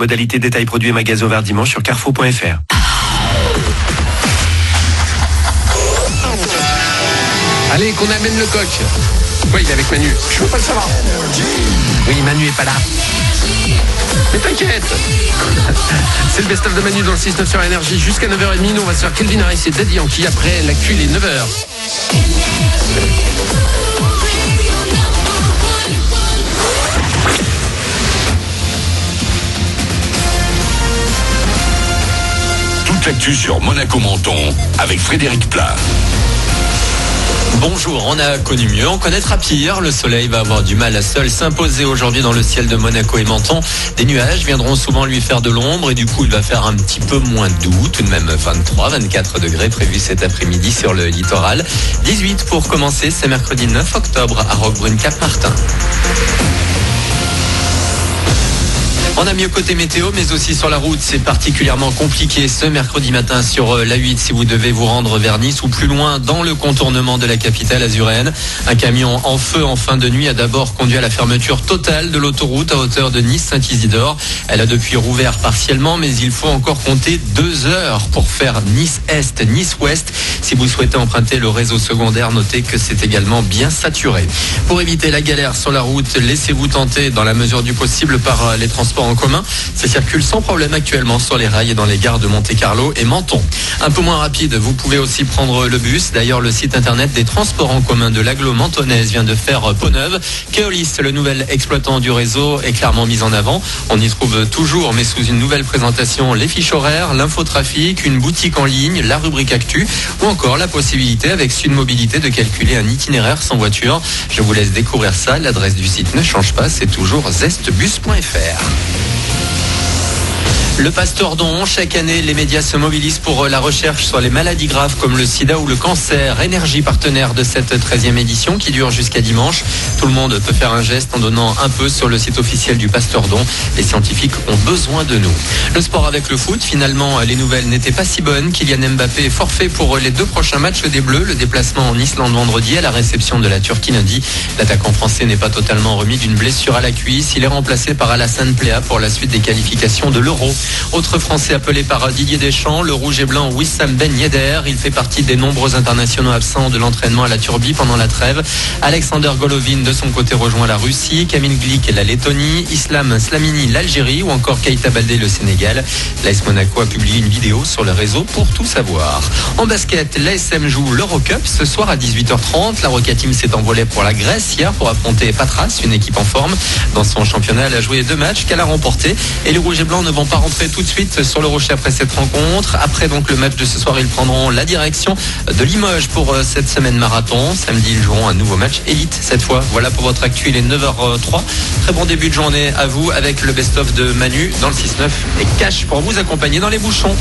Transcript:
Modalité détail produit et magasin ouvert dimanche sur carrefour.fr. Allez, qu'on amène le coq. Oui, il est avec Manu. Je veux pas le savoir. Oui, Manu est pas là. Mais t'inquiète. C'est le best-of de Manu dans le 6-9 sur Énergie. Jusqu'à 9h30, nous on va se faire Calvin Harris et Daddy Yankee. Après l'actu, les 9h. Toute l'actu sur Monaco-Menton avec Frédéric Plat. Bonjour, on a connu mieux, on connaîtra pire. Le soleil va avoir du mal à seul s'imposer aujourd'hui dans le ciel de Monaco et Menton. Des nuages viendront souvent lui faire de l'ombre et du coup il va faire un petit peu moins doux. Tout de même 23-24 degrés prévus cet après-midi sur le littoral. 18 pour commencer, c'est mercredi 9 octobre à Roquebrune-Cap-Martin. On a mieux côté météo, mais aussi sur la route, c'est particulièrement compliqué ce mercredi matin sur l'A8 si vous devez vous rendre vers Nice ou plus loin dans le contournement de la capitale azuréenne. Un camion en feu en fin de nuit a d'abord conduit à la fermeture totale de l'autoroute à hauteur de Nice-Saint-Isidore. Elle a depuis rouvert partiellement, mais il faut encore compter 2 heures pour faire Nice-Est, Nice-Ouest. Si vous souhaitez emprunter le réseau secondaire, notez que c'est également bien saturé. Pour éviter la galère sur la route, laissez-vous tenter dans la mesure du possible par les transports en commun. Ça circule sans problème actuellement sur les rails et dans les gares de Monte-Carlo et Menton. Un peu moins rapide, vous pouvez aussi prendre le bus. D'ailleurs, le site internet des transports en commun de l'agglo mentonnaise vient de faire peau neuve. Keolis, le nouvel exploitant du réseau, est clairement mis en avant. On y trouve toujours, mais sous une nouvelle présentation, les fiches horaires, l'infotrafic, une boutique en ligne, la rubrique actu ou encore la possibilité avec Sud Mobilité de calculer un itinéraire sans voiture. Je vous laisse découvrir ça. L'adresse du site ne change pas, c'est toujours zestbus.fr. Le Pastordon, chaque année, les médias se mobilisent pour la recherche sur les maladies graves comme le sida ou le cancer. Énergie, partenaire de cette 13e édition qui dure jusqu'à dimanche. Tout le monde peut faire un geste en donnant un peu sur le site officiel du Pastordon. Les scientifiques ont besoin de nous. Le sport avec le foot, finalement, les nouvelles n'étaient pas si bonnes. Kylian Mbappé est forfait pour les 2 prochains matchs des Bleus. Le déplacement en Islande vendredi à la réception de la Turquie lundi. L'attaquant français n'est pas totalement remis d'une blessure à la cuisse. Il est remplacé par Alassane Plea pour la suite des qualifications de l'Euro. Autre Français appelé par Didier Deschamps, le rouge et blanc Wissam Ben Yedder. Il fait partie des nombreux internationaux absents de l'entraînement à la Turbie pendant la trêve. Alexander Golovin de son côté rejoint la Russie, Kamil Glik la Lettonie, Islam Slamini l'Algérie ou encore Keita Baldé le Sénégal. L'AS Monaco a publié une vidéo sur le réseau pour tout savoir. En basket, l'ASM joue l'Eurocup ce soir à 18h30. La Roca Team s'est envolée pour la Grèce hier pour affronter Patras, une équipe en forme. Dans son championnat, elle a joué 2 matchs qu'elle a remportés et les rouges et blancs ne vont pas rentrer tout de suite sur le Rocher après cette rencontre. Après donc le match de ce soir, ils prendront la direction de Limoges pour cette semaine marathon. Samedi, ils joueront un nouveau match élite cette fois. Voilà pour votre actu, il est 9h03. Très bon début de journée à vous avec le best-of de Manu dans le 6-9 et Cash pour vous accompagner dans les bouchons.